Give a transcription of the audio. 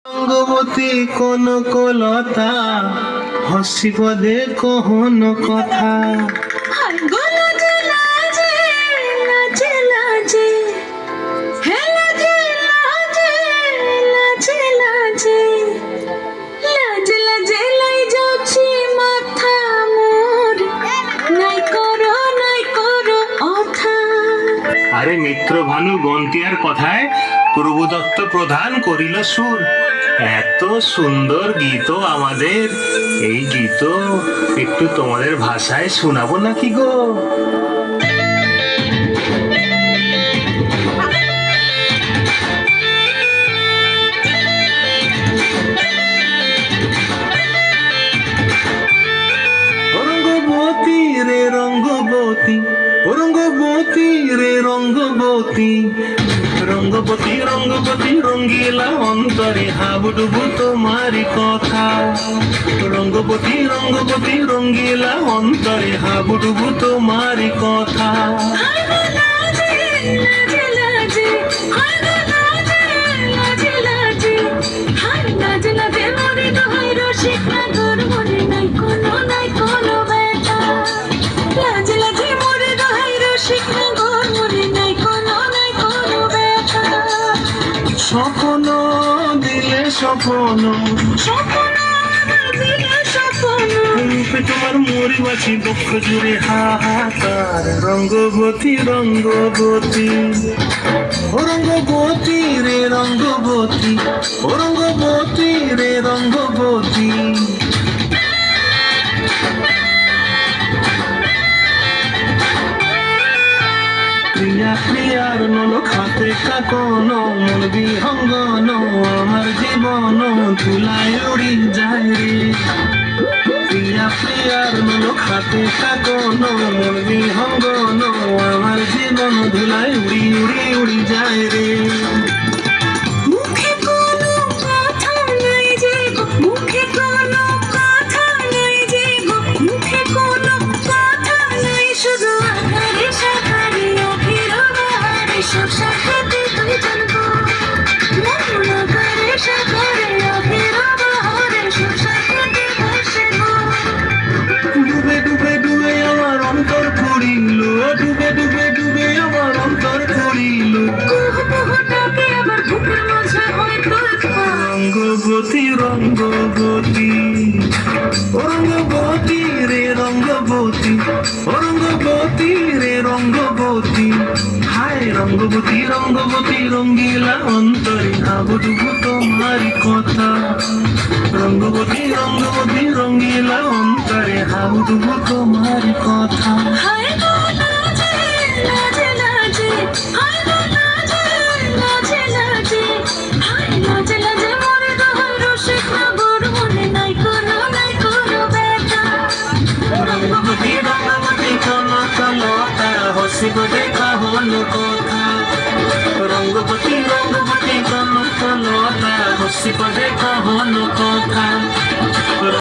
রঙ্গবতী কনকলতা হসি পদে কহন কথা। আরে মিত্র ভানু গন্তিয়ার কথায় প্রভুদত্ত প্রধান করিল সুর। এত সুন্দর গীত আমাদের, এই গীত একটু তোমাদের ভাষায় শোনাবো নাকি গো? রঙ্গবতী রে রঙ্গবতী, রঙ্গবতী রে রঙ্গবতী, রঙ্গবতী রঙ্গবতী রঙ্গিলা অন্তরে হাবুডুবু তোমারি কথা। রঙ্গবতী রঙ্গবতী রঙ্গিলা অন্তরে হাবুডুবু তোমারি কথা। স্বপ্ন দিলে স্বপ্ন, রূপে তোমার মরি বাছি দুঃখ জুড়ে হাহাকার। রঙ্গবতী রঙ্গবতী, ও রঙ্গবতী রে রঙ্গবতী, ও রঙ্গবতী রে রঙ্গবতী। প্রিয়া প্রিয়ার নল খাতে কাকন, মন বিহঙ্গন আমার জীবন ধুলায় উড়ি যায় রে। প্রিয়া প্রিয়ার নল খাতে কাকন, মন বিহঙ্গন আমার জীবন ধুলায় উড়ি উড়ি উড়ি যায় রে। ডুবে ডুবে ডুবে আমার অন্তর পড়িল, ডুবে ডুবে ডুবে আমার অন্তর পড়িল। রঙ্গবতী রঙ্গবতী, রঙ্গবতী রে রঙ্গবতী, রঙ্গবতী রে রঙ্গবতী। হায় রঙ্গবতী রঙ্গবতী রঙ্গিলা অন্তরে হাবুডুবু তোমারি কথা। রঙ্গবতী রঙ্গবতী রঙ্গিলা অন্তরে হাবুডুবু তোমারি কথা। রঙ্গবতী রঙ্গবতী কনকলতা হসি পদে কহন কথা। রঙ্গবতী রঙ্গবতী কনকলতা হসি পদে কহন কথা।